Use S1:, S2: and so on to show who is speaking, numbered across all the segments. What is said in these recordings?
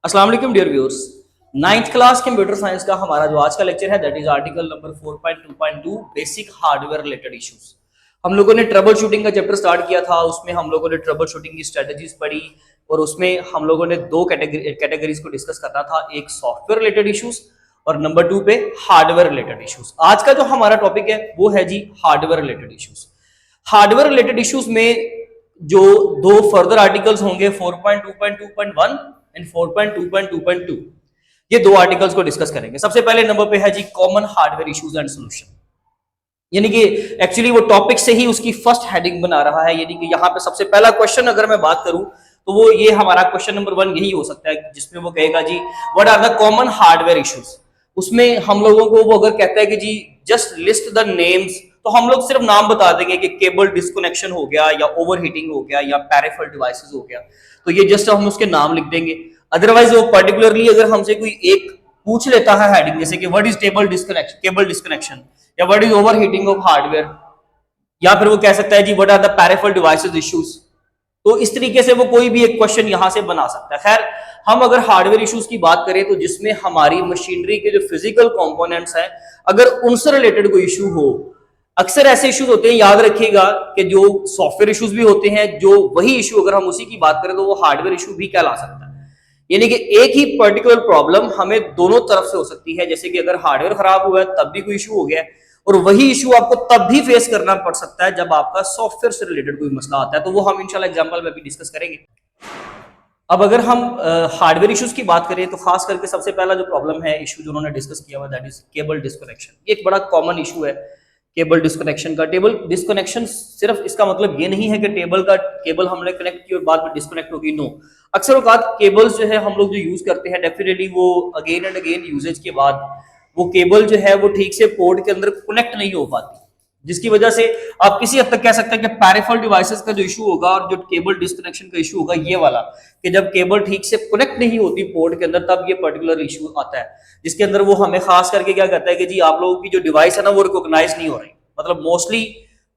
S1: अस्सलाम वालेकुम dear viewers. Ninth class computer science का हमारा जो आज का लेक्चर है that is article number 4.2.2 basic hardware related issues. हम लोगों ने ट्रबल शूटिंग का चैप्टर स्टार्ट किया था, उसमें हम लोगों ने ट्रबल शूटिंग की स्ट्रेटजीज पढ़ी और उसमें हम लोगों ने दो कैटेगरीज को डिस्कस करना था, एक सॉफ्टवेयर रिलेटेड इश्यूज और नंबर 2 पे हार्डवेयर रिलेटेड इश्यूज। आज का जो हमारा टॉपिक है वो है जी hardware related issues. Hardware related issues में जो दो फर्दर आर्टिकल्स होंगे 4.2.2.1 एंड 4.2.2.2, ये दो आर्टिकल्स को डिस्कस करेंगे। सबसे पहले नंबर पे है जी common hardware issues and solution, यानी कि एक्चुअली वो टॉपिक से ही उसकी फर्स्ट हेडिंग बना रहा है। यानी कि यहाँ पे सबसे पहला क्वेश्चन अगर मैं बात करूं तो वो ये हमारा क्वेश्चन नंबर 1 यही हो सकता है, जिसमें वो कहेगा जी what are the common hardware issues. उसमें हम लोगों को वो अगर कहता है कि जी जस्ट लिस्ट द नेम्स, तो हम लोग सिर्फ नाम बता देंगे कि केबल डिस्कनेक्शन हो गया या ओवरहीटिंग हो गया या पेरिफेरल डिवाइसेस हो गया, तो ये जस्ट हम उसके नाम लिख देंगे। अदरवाइज वो पर्टिकुलरली अगर हमसे कोई एक पूछ लेता है हेडिंग, जैसे कि व्हाट इज केबल डिस्कनेक्शन या what is overheating of hardware, या फिर वो कह सकता है जी what are the peripheral devices issues, तो इस तरीके से वो कोई भी एक क्वेश्चन यहां से बना सकता है। खैर, हम अगर हार्डवेयर इश्यूज की बात करें तो जिसमें हमारी मशीनरी के जो फिजिकल कंपोनेंट्स हैं अगर उनसे रिलेटेड कोई इशू हो, अक्सर ऐसे इश्यूज होते हैं, याद रखिएगा कि जो सॉफ्टवेयर इश्यूज भी होते हैं, जो वही इशू अगर हम उसी की बात करें तो वो हार्डवेयर इशू भी कहला सकता है। यानी कि एक ही पर्टिकुलर प्रॉब्लम हमें दोनों तरफ से हो सकती है, जैसे कि अगर हार्डवेयर खराब हुआ है तब भी कोई इशू हो गया है, और वही इशू आपको तब भी फेस करना पड़ सकता है जब आपका सॉफ्टवेयर से रिलेटेड कोई मसला आता है, तो वो हम इंशाल्लाह एग्जांपल में भी डिस्कस करेंगे। अब अगर हम हार्डवेयर इश्यूज की बात करें तो खास करके सबसे पहला जो प्रॉब्लम है, इशू जो उन्होंने डिस्कस किया हुआ, दैट इज केबल डिस्कनेक्शन। ये एक बड़ा कॉमन इशू है केबल डिस्कनेक्शन का। टेबल डिस्कनेक्शन सिर्फ इसका मतलब ये नहीं है कि केबल हमने कनेक्ट की और बाद में डिस्कनेक्ट होगी, नो। अक्सर औकात केबल्स जो है हम लोग जो यूज करते हैं, डेफिनेटली वो अगेन एंड अगेन यूजेज के बाद वो केबल जो है वो ठीक से पोर्ट के अंदर कनेक्ट नहीं हो पाती, जिसकी वजह से आप किसी हद तक कह सकते हैं कि पेरिफेरल डिवाइसेस का जो इशू होगा और जो केबल डिस्कनेक्शन का इशू होगा ये वाला, कि जब केबल ठीक से कनेक्ट नहीं होती पोर्ट के अंदर तब ये पर्टिकुलर इशू आता है, जिसके अंदर वो हमें खास करके क्या कहता है कि जी आप लोगों की जो डिवाइस है ना वो रिकॉग्नाइज नहीं हो रही, मतलब मोस्टली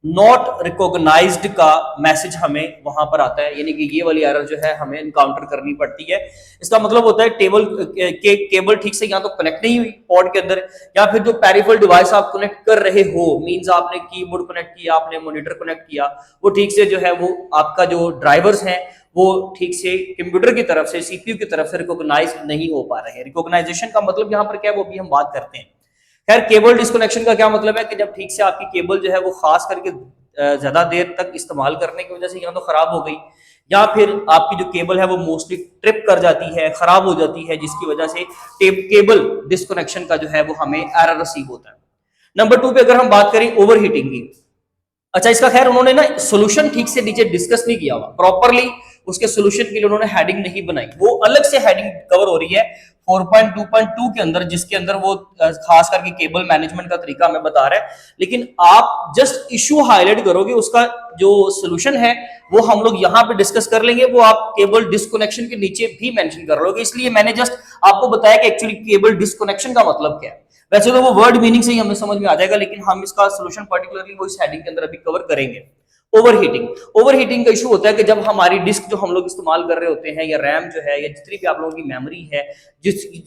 S1: नॉट रिकॉग्नाइज्ड का मैसेज हमें वहां पर आता है। यानी कि ये वाली एरर जो है हमें इनकाउंटर करनी पड़ती है। इसका मतलब होता है केबल ठीक से या तो कनेक्ट नहीं हुई पोर्ट के अंदर, या फिर जो पेरिफेरल डिवाइस आप कनेक्ट कर रहे हो, मींस आपने कीबोर्ड कनेक्ट किया, आपने मॉनिटर कनेक्ट किया, वो ठीक से जो है वो आपका जो ड्राइवर्स हैं वो ठीक से कंप्यूटर की तरफ से, सीपीयू की तरफ से रिकॉग्नाइज नहीं हो पा रहे हैं। रिकॉग्नाइजेशन का मतलब यहाँ पर क्या है वो भी हम बात करते हैं। खैर, केबल डिस्कनेक्शन का क्या मतलब है कि जब ठीक से आपकी केबल जो है वो खास करके ज्यादा देर तक इस्तेमाल करने की वजह से या तो खराब हो गई, या फिर आपकी जो केबल है वो मोस्टली ट्रिप कर जाती है, खराब हो जाती है, जिसकी वजह से केबल डिस्कनेक्शन का जो है वो हमें एरर रिसीव होता है। नंबर 2 पे अगर हम बात करें ओवरहीटिंग की, अच्छा इसका खैर उन्होंने ना सोल्यूशन ठीक से नीचे डिस्कस नहीं किया हुआ प्रॉपरली, उसके सोल्यूशन के लिए उन्होंने हेडिंग नहीं बनाई, वो अलग से हेडिंग कवर हो रही है 4.2.2 के अंदर, जिसके अंदर वो खास करके केबल मैनेजमेंट का तरीका हमें बता रहा है। लेकिन आप जस्ट इशू हाईलाइट करोगे, उसका जो सोल्यूशन है वो हम लोग यहाँ पे डिस्कस कर लेंगे, वो आप केबल डिस्कनेक्शन के नीचे भी मेंशन कर लोगे। इसलिए मैंने जस्ट आपको बताया कि एक्चुअली केबल डिस्कनेक्शन का मतलब क्या है। वैसे तो वो वर्ड मीनिंग से ही हमें समझ में आ जाएगा, लेकिन हम इसका सोल्यूशन पर्टिकुलरली वो इस हेडिंग के अंदर अभी कवर करेंगे। ओवरहीटिंग का इशू होता है कि जब हमारी डिस्क जो हम लोग इस्तेमाल कर रहे होते हैं, या रैम जो है, या जितनी भी आप लोगों की मेमोरी है,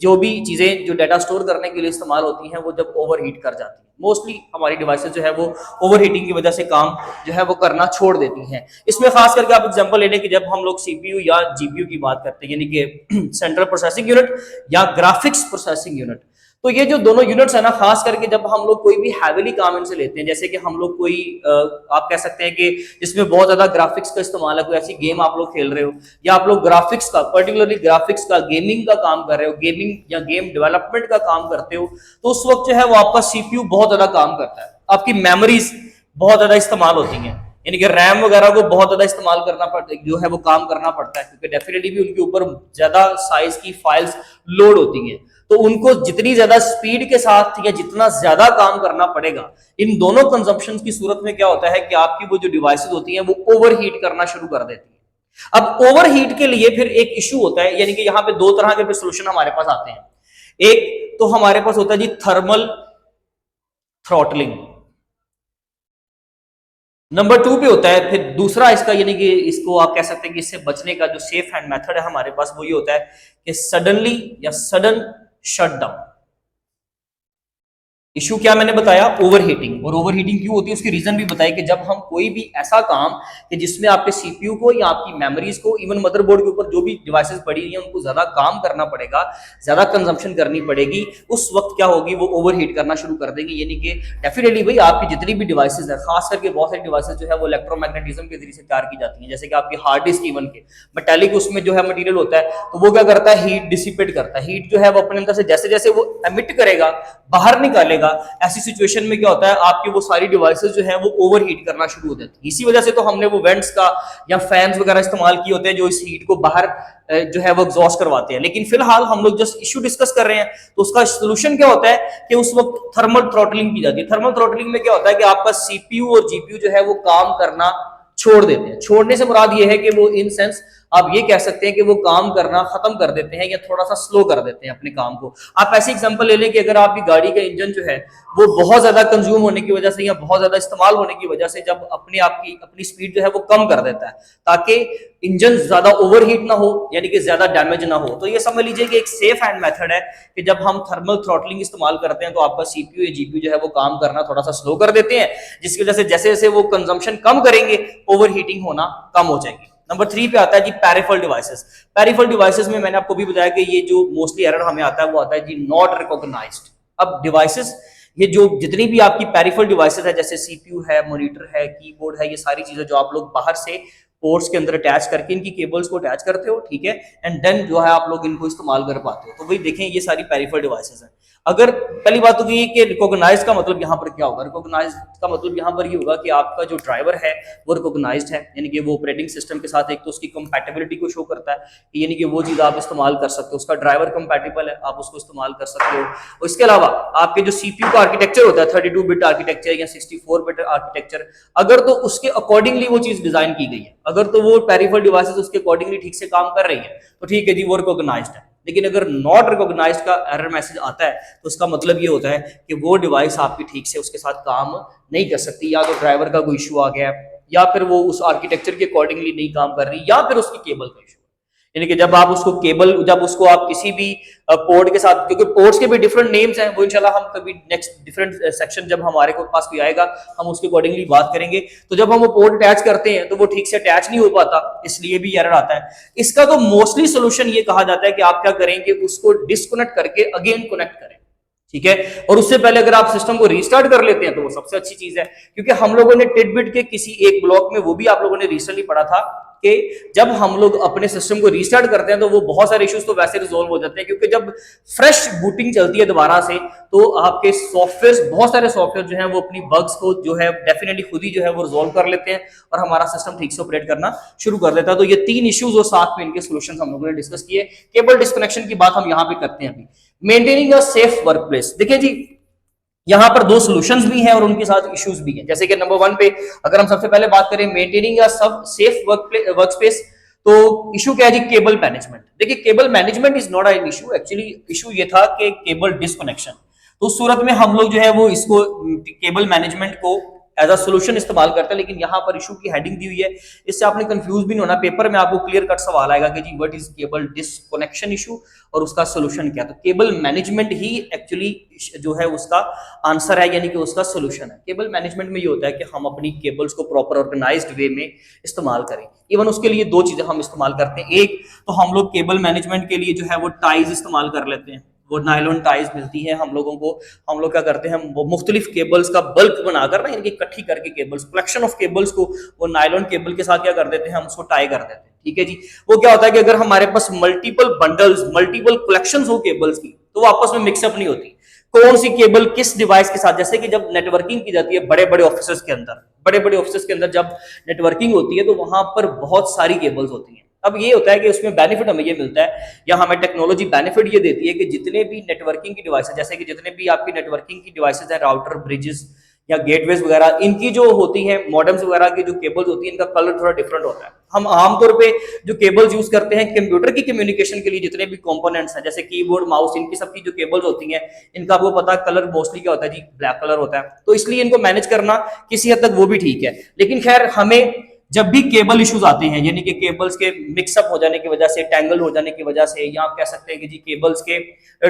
S1: जो भी चीजें जो डाटा स्टोर करने के लिए इस्तेमाल होती हैं, वो जब ओवरहीट कर जाती है, मोस्टली हमारी डिवाइसेस जो है वो ओवरहीटिंग की वजह से काम जो है वो करना छोड़ देती हैं। इसमें खास करके आप एग्जांपल ले लें कि जब हम लोग सीपीयू या जीपीयू की बात करते हैं, यानी कि सेंट्रल प्रोसेसिंग यूनिट या ग्राफिक्स प्रोसेसिंग यूनिट, तो ये जो दोनों यूनिट्स है ना, खास करके जब हम लोग कोई भी हैवीली काम इनसे लेते हैं, जैसे कि हम लोग कोई आप कह सकते हैं कि जिसमें बहुत ज्यादा ग्राफिक्स का इस्तेमाल है, कोई ऐसी गेम आप लोग खेल रहे हो, या आप लोग ग्राफिक्स का पर्टिकुलरली ग्राफिक्स का गेमिंग का काम कर रहे हो, गेमिंग या गेम डेवलपमेंट का काम करते हो, तो उस वक्त जो है वो आपका सीपीयू बहुत ज्यादा काम करता है, आपकी मेमोरीज बहुत ज्यादा इस्तेमाल होती हैं, यानी कि रैम वगैरह को बहुत ज्यादा इस्तेमाल करना पड़ता है, जो है वो काम करना पड़ता है, क्योंकि डेफिनेटली भी उनके ऊपर ज्यादा साइज की फाइल्स लोड होती हैं, तो उनको जितनी ज्यादा स्पीड के साथ या जितना ज्यादा काम करना पड़ेगा, इन दोनों कंजम्पशन की सूरत में क्या होता है कि आपकी वो जो डिवाइसेस होती हैं वो ओवरहीट करना शुरू कर देती है। अब ओवरहीट के लिए फिर एक इशू होता है, यानी कि यहाँ पे दो तरह के सोल्यूशन हमारे पास आते हैं। एक तो हमारे पास होता है जी थर्मल थ्रॉटलिंग, नंबर 2 पे होता है फिर दूसरा इसका, यानी कि इसको आप कह सकते हैं कि इससे बचने का जो सेफ हैंड मेथड है हमारे पास वो ये होता है कि सडनली या सडन शट डाउन। इशू क्या मैंने बताया, ओवरहीटिंग। और ओवरहीटिंग क्यों होती है उसकी रीजन भी बताया कि जब हम कोई भी ऐसा काम कि जिसमें आपके सीपीयू को या आपकी मेमोरीज को, इवन मदरबोर्ड के ऊपर जो भी डिवाइसेस पड़ी हुई हैं उनको ज्यादा काम करना पड़ेगा, ज्यादा कंजम्पशन करनी पड़ेगी, उस वक्त क्या होगी, वो ओवरहीट करना शुरू कर देंगे। यानी कि डेफिनेटली भाई आपकी जितनी भी डिवाइसेज है, खास करके बहुत सारी डिवाइसेज जो है वो इलेक्ट्रोमैग्नेटिज्म के जरिए से तैयार की जाती है, जैसे कि आपकी हार्ड डिस्क इवन के मेटेलिक उसमें जो है मटेरियल होता है, तो वो क्या करता है, हीट डिसिपेट करता है। हीट जो है वो अपने अंदर से जैसे जैसे वो एमिट करेगा, बाहर निकालेगा, ऐसी सिचुएशन में क्या होता है, आपकी वो सारी डिवाइसेस जो है वो ओवरहीट करना शुरू हो जाती है। इसी वजह से तो हमने वो वेंट्स का या फैंस वगैरह इस्तेमाल किए होते हैं जो इस हीट को बाहर जो है वो एग्जॉस्ट करवाते हैं। लेकिन फिलहाल हम लोग जस्ट इशू डिस्कस कर रहे हैं, तो उसका सोल्यूशन क्या होता है कि उस वक्त थर्मल थ्रॉटलिंग की जाती है। थर्मल थ्रॉटलिंग में क्या होता है कि आपका सीपीयू और जीपीयू जो है वो काम करना छोड़ देते हैं। छोड़ने से मुराद ये है कि वो इन सेंस आप ये कह सकते हैं कि वो काम करना खत्म कर देते हैं या थोड़ा सा स्लो कर देते हैं अपने काम को। आप ऐसी एग्जांपल ले लें कि अगर आपकी गाड़ी का इंजन जो है वो बहुत ज्यादा कंज्यूम होने की वजह से या बहुत ज्यादा इस्तेमाल होने की वजह से जब अपनी स्पीड जो है वो कम कर देता है ताकि इंजन ज्यादा ओवरहीट ना हो, यानी कि ज्यादा डैमेज ना हो, तो ये समझ लीजिए कि एक सेफ हैंड मेथड है कि जब हम थर्मल थ्रॉटलिंग इस्तेमाल करते हैं तो आपका सीपीयू या जीपीयू जो है वो काम करना थोड़ा सा स्लो कर देते हैं, जिसकी वजह से जैसे जैसे वो कंजम्पशन कम करेंगे ओवरहीटिंग होना कम हो जाएगी। नंबर 3 पे आता है जी पेरिफेरल डिवाइसेस। पेरिफेरल डिवाइसेस में मैंने आपको भी बताया कि ये जो मोस्टली एरर हमें आता है वो आता है जी नॉट रिकॉग्नाइज्ड। अब डिवाइसेस ये जो जितनी भी आपकी पेरिफेरल डिवाइसेस है, जैसे सीपीयू है, मॉनिटर है, कीबोर्ड है, ये सारी चीजें जो आप लोग बाहर से पोर्ट्स के अंदर अटैच करके इनकी केबल्स को अटैच करते हो, ठीक है, एंड देन जो है आप लोग इनको इस्तेमाल कर पाते हो। तो वही देखें ये सारी पेरिफेरल डिवाइसेस हैं। अगर पहली बात तो ये कि रिकॉग्नाइज का मतलब यहाँ पर क्या होगा, रिकॉग्नाइज का मतलब यहाँ पर ये होगा कि आपका जो ड्राइवर है वो रिकॉग्नाइज्ड है, यानी कि वो ऑपरेटिंग सिस्टम के साथ एक तो उसकी कंपैटिबिलिटी को शो करता है, यानी कि वो चीज आप इस्तेमाल कर सकते हो, उसका ड्राइवर कंपैटिबल है, आप उसको इस्तेमाल कर सकते हो। और इसके अलावा आपके जो सीपीयू का आर्किटेक्चर होता है 32 बिट आर्किटेक्चर या 64 बिट आर्किटेक्चर, अगर तो उसके अकॉर्डिंगली वो चीज डिजाइन की गई है, अगर तो वो पेरिफेरल डिवाइसेस उसके अकॉर्डिंगली ठीक से काम कर रही है तो ठीक है जी, वो रिकॉग्नाइज्ड है। लेकिन अगर नॉट रिकॉग्नाइज्ड का एरर मैसेज आता है तो उसका मतलब ये होता है कि वो डिवाइस आपकी ठीक से उसके साथ काम नहीं कर सकती, या तो ड्राइवर का कोई इशू आ गया है, या फिर वो उस आर्किटेक्चर के अकॉर्डिंगली नहीं काम कर रही, या फिर उसकी केबल का इशू। यानी कि जब आप उसको केबल, जब उसको आप किसी भी पोर्ट के साथ, क्योंकि पोर्ट्स के भी डिफरेंट नेम्स हैं, वो इंशाल्लाह हम कभी नेक्स्ट डिफरेंट सेक्शन जब हमारे को पास कोई आएगा हम उसके अकॉर्डिंगली बात करेंगे। तो जब हम वो पोर्ट अटैच करते हैं तो वो ठीक से अटैच नहीं हो पाता, इसलिए भी एरर आता है। इसका तो मोस्टली सोल्यूशन ये कहा जाता है कि आप क्या करेंगे, उसको डिस्कनेक्ट करके अगेन कनेक्ट करें, ठीक है। और उससे पहले अगर आप सिस्टम को रीस्टार्ट कर लेते हैं तो वो सबसे अच्छी चीज है, क्योंकि हम लोगों ने टिडबिट के किसी एक ब्लॉक में वो भी आप लोगों ने रिसेंटली पढ़ा था कि जब हम लोग अपने सिस्टम को रीस्टार्ट करते हैं तो वो बहुत सारे इश्यूज तो वैसे रिजोल्व हो जाते हैं, क्योंकि जब फ्रेश बूटिंग चलती है दोबारा से तो आपके सॉफ्टवेयर, बहुत सारे सॉफ्टवेयर जो है वो अपनी बग्स को जो है डेफिनेटली खुद ही जो है वो रिजोल्व कर लेते हैं और हमारा सिस्टम ठीक से ऑपरेट करना शुरू कर देता है। तो ये 3 इश्यूज और साथ में इनके सोल्यूशन हम लोगों ने डिस्कस किए। केबल डिस्कनेक्शन की बात हम यहाँ पे करते हैं अभी। मेंटेनिंग अ सेफ वर्कप्लेस, देखिए जी यहां पर 2 सॉल्यूशंस भी हैं और उनके साथ इश्यूज भी हैं। जैसे कि नंबर 1 पे अगर हम सबसे पहले बात करें मेंटेनिंग या सब सेफ वर्कस्पेस, तो इशू क्या है जी, केबल मैनेजमेंट। देखिए cable management is not an issue, actually issue ये था कि केबल डिस्कनेक्शन। तो उस सूरत में हम लोग जो है वो इसको केबल मैनेजमेंट को एज अ सोल्यूशन इस्तेमाल करते हैं, लेकिन यहाँ पर इशू की हेडिंग दी हुई है, इससे आपने कंफ्यूज भी नहीं होना। पेपर में आपको क्लियर कट सवाल आएगा कि जी what is cable disconnection issue और उसका सोल्यूशन क्या। तो केबल मैनेजमेंट ही एक्चुअली जो है उसका आंसर है, यानी कि उसका सोल्यूशन है। केबल मैनेजमेंट में ये होता है कि हम अपनी केबल्स को प्रॉपर ऑर्गेनाइज्ड वे में इस्तेमाल करें। इवन उसके लिए 2 चीजें हम इस्तेमाल करते हैं। एक तो हम लोग केबल मैनेजमेंट के लिए जो है वो टाइज इस्तेमाल कर लेते हैं, वो नायलॉन टाइज मिलती है हम लोगों को। हम लोग क्या करते हैं, वो मुख्तलिफ केबल्स का बल्क बनाकर ना, इनकी इकट्ठी करके केबल्स, कलेक्शन ऑफ केबल्स को वो नायलॉन केबल के साथ क्या कर देते हैं, हम उसको टाई कर देते हैं, ठीक है जी। वो क्या होता है कि अगर हमारे पास मल्टीपल बंडल्स, मल्टीपल कलेक्शंस हो केबल्स की, तो वो आपस में मिक्सअप नहीं होती। कौन सी केबल किस डिवाइस के साथ, जैसे कि जब नेटवर्किंग की जाती है बड़े बड़े ऑफिस के अंदर, बड़े बड़े ऑफिस के अंदर जब नेटवर्किंग होती है तो वहां पर बहुत सारी केबल्स होती हैं। अब ये होता है कि उसमें बेनिफिट हमें ये मिलता है, या हमें टेक्नोलॉजी बेनिफिट ये देती है कि जितने भी नेटवर्किंग की डिवाइसेस, जैसे कि जितने भी आपकी नेटवर्किंग की डिवाइसेस है, राउटर, ब्रिजेस या गेटवेज वगैरह, इनकी जो होती है मॉडेम्स वगैरह की जो केबल्स होती है, इनका कलर थोड़ा डिफरेंट होता है। हम आमतौर पे जो केबल्स यूज करते हैं कंप्यूटर की कम्युनिकेशन के लिए, जितने भी कंपोनेंट्स हैं जैसे कीबोर्ड माउस, इनकी सबकी जो केबल्स होती हैं, इनका आपको पता है कलर मोस्टली क्या होता है जी, ब्लैक कलर होता है। तो इसलिए इनको मैनेज करना किसी हद तक वो भी ठीक है। लेकिन खैर, हमें जब भी केबल इश्यूज आते हैं, यानी कि केबल्स के मिक्सअप हो जाने की वजह से, टैंगल हो जाने की वजह से, या आप कह सकते हैं कि जी केबल्स के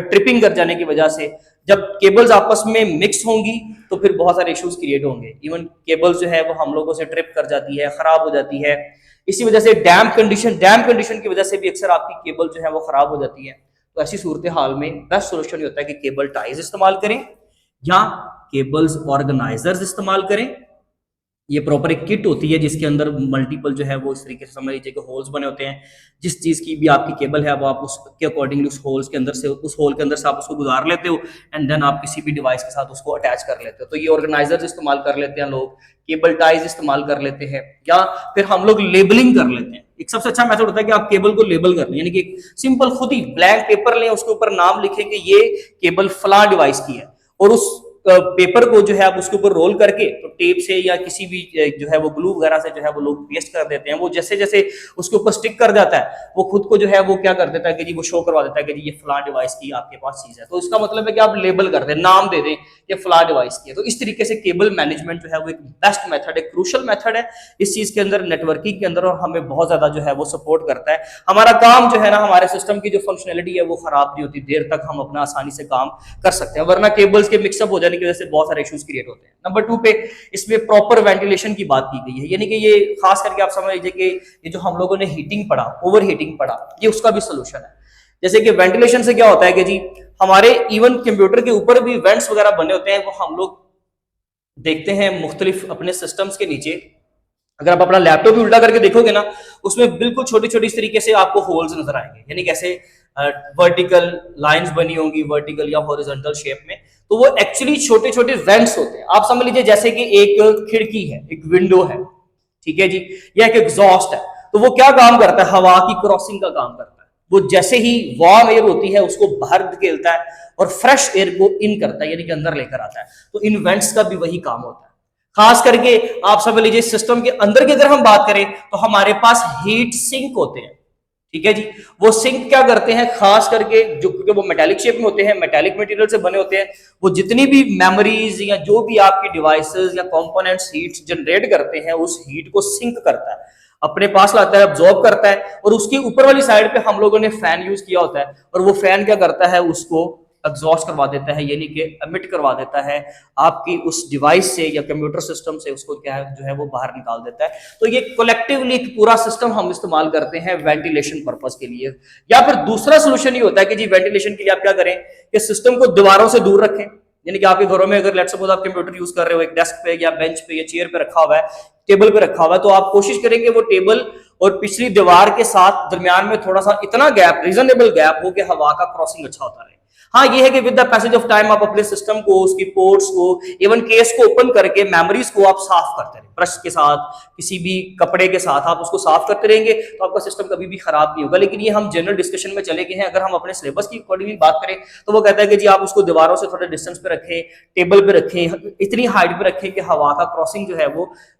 S1: ट्रिपिंग कर जाने की वजह से, जब केबल्स आपस में मिक्स होंगी तो फिर बहुत सारे इश्यूज क्रिएट होंगे। इवन केबल्स जो है वो हम लोगों से ट्रिप कर जाती है, खराब हो जाती है। इसी वजह से डैम्प कंडीशन की वजह से भी अक्सर आपकी केबल जो है वो खराब हो जाती है। तो ऐसी सूरत हाल में बेस्ट सोल्यूशन ये होता है कि केबल टाइज इस्तेमाल करें या केबल्स ऑर्गेनाइजर्स इस्तेमाल करें। ये प्रॉपर एक किट होती है जिसके अंदर मल्टीपल जो है वो इस तरीके से समझ लीजिए कि होल्स बने होते हैं। जिस चीज की भी आपकी केबल है वो आप उसके अकॉर्डिंगली उस होल के अंदर से आप उसको गुजार लेते हो, एंड देन आप किसी भी डिवाइस के साथ उसको अटैच कर लेते हो। तो ये ऑर्गेनाइजर्स इस्तेमाल कर लेते हैं लोग, केबल टाइज इस्तेमाल कर लेते हैं, या फिर हम लोग लेबलिंग कर लेते हैं। एक सबसे अच्छा मेथड होता है कि आप केबल को लेबल कर लें, यानी कि एक सिंपल खुद ही ब्लैंक पेपर लें, उसके ऊपर नाम लिखें कि ये केबल फला डिवाइस की है, और उस पेपर को जो है आप उसके ऊपर रोल करके तो टेप से या किसी भी जो है वो ग्लू वगैरह से जो है वो लोग पेस्ट कर देते हैं। वो जैसे जैसे उसके ऊपर स्टिक कर जाता है, वो खुद को जो है वो क्या कर देता है कि जी वो शो करवा देता है कि जी ये फला डिवाइस की आपके पास चीज है। तो इसका मतलब है कि आप लेबल कर दें, नाम दे दें कि फला डिवाइस की है। तो इस तरीके से केबल मैनेजमेंट जो है वो एक बेस्ट मेथड है, क्रूशल मेथड है इस चीज के अंदर, नेटवर्किंग के अंदर, और हमें बहुत ज्यादा जो है वो सपोर्ट करता है। हमारा काम जो है ना, हमारे सिस्टम की जो फंक्शनलिटी है वो खराब नहीं होती, देर तक हम अपना आसानी से काम कर सकते हैं, वरना केबल्स के मिक्सअप हो जाने की वजह से बहुत सारे इश्यूज क्रिएट होते हैं। नंबर 2 पे इसमें प्रॉपर वेंटिलेशन की बात की गई है, यानी कि ये खास करके आप समझ लीजिए कि ये जो हम लोगों ने हीटिंग पढ़ा, ओवर हीटिंग पढ़ा, ये उसका भी सोल्यूशन है। जैसे कि वेंटिलेशन से क्या होता है कि जी हमारे इवन कंप्यूटर के ऊपर भी वेंट्स वगैरह बने होते हैं, वो हम लोग देखते हैं मुख्तलिफ अपने सिस्टम्स के नीचे। अगर आप अपना लैपटॉप भी उल्टा करके देखोगे ना, उसमें बिल्कुल छोटी छोटी इस तरीके से आपको होल्स नजर आएंगे, यानी कैसे वर्टिकल लाइंस बनी होंगी, वर्टिकल या हॉरिजॉन्टल शेप में। तो वो एक्चुअली छोटे छोटे वेंट्स होते हैं। आप समझ लीजिए जैसे कि एक खिड़की है, एक विंडो है, ठीक है जी, या एक एग्जॉस्ट है। तो वो क्या काम करता है, हवा की क्रॉसिंग का काम करता है। वो जैसे ही वार्म एयर होती है उसको बाहर धकेलता है और फ्रेश एयर को इन करता है, यानी कि अंदर लेकर आता है। तो इन वेंट्स का भी वही काम होता है। खास करके आप समझ लीजिए सिस्टम के अंदर की अगर हम बात करें तो हमारे पास हीट सिंक होते हैं, ठीक है जी। वो सिंक क्या करते हैं, खास करके जो, क्योंकि वो मेटालिक शेप में होते हैं, मेटालिक मटेरियल से बने होते हैं, वो जितनी भी मेमोरीज या जो भी आपकी डिवाइसेस या कंपोनेंट्स हीट जनरेट करते हैं, उस हीट को सिंक करता है, अपने पास लाता है, अब्सॉर्ब करता है, और उसकी ऊपर वाली साइड पे हम लोगों ने फैन यूज किया होता है, और वो फैन क्या करता है, उसको एग्जॉस्ट करवा देता है, यानी कि एमिट करवा देता है आपकी उस डिवाइस से या कंप्यूटर सिस्टम से, उसको क्या है जो है वो बाहर निकाल देता है। तो ये कलेक्टिवली एक पूरा सिस्टम हम इस्तेमाल करते हैं वेंटिलेशन पर्पस के लिए। या फिर दूसरा सोल्यूशन ये होता है कि जी वेंटिलेशन के लिए आप क्या करें कि सिस्टम को दीवारों से दूर रखें, यानी कि आपके घरों में अगर लेट्स सपोज आप कंप्यूटर यूज कर रहे हो, एक डेस्क पे या बेंच पे या चेयर पे रखा हुआ है, टेबल पे रखा हुआ है, तो आप कोशिश करेंगे वो टेबल और पिछली दीवार के साथ दरमियान में थोड़ा सा इतना गैप, रीजनेबल गैप हो कि हवा का क्रॉसिंग अच्छा होता रहे। हाँ ये है कि with the passage of time आप अपने सिस्टम को, उसकी पोर्ट्स को, इवन केस को ओपन करके मेमोरीज को आप साफ करते रहें, ब्रश के साथ, किसी भी कपड़े के साथ आप उसको साफ करते रहेंगे तो आपका सिस्टम कभी भी खराब नहीं होगा। लेकिन ये हम जनरल डिस्कशन में चले गए हैं। अगर हम अपने सिलेबस की अकॉर्डिंगली बात करें तो वो कहता है कि जी आप उसको दीवारों से थोड़े डिस्टेंस पे रखें, टेबल पे रखें, इतनी हाइट पे रखें कि हवा का क्रॉसिंग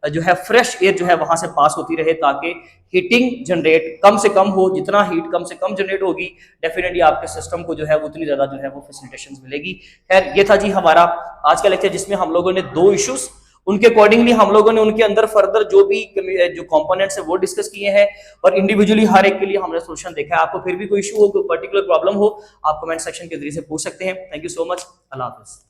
S1: जो है फ्रेश एयर जो है वहां से पास होती रहे, ताकि हीटिंग जनरेट कम से कम हो। जितना हीट कम से कम जनरेट होगी, डेफिनेटली आपके सिस्टम को जो है उतनी ज्यादा जो है वो फैसिलिटेशंस मिलेगी। खैर ये था जी हमारा आज का लेक्चर, जिसमें हम लोगों ने 2 इश्यूज, उनके अकॉर्डिंगली हम लोगों ने उनके अंदर फर्दर जो भी जो कंपोनेंट्स है वो डिस्कस किए हैं, और इंडिविजुअली हर एक के लिए हमने सोल्यूशन देखा है। आपको फिर भी कोई इशू हो, कोई पर्टिकुलर प्रॉब्लम हो, आप कमेंट सेक्शन के जरिए से पूछ सकते हैं। Thank you so much. Allah Hafiz.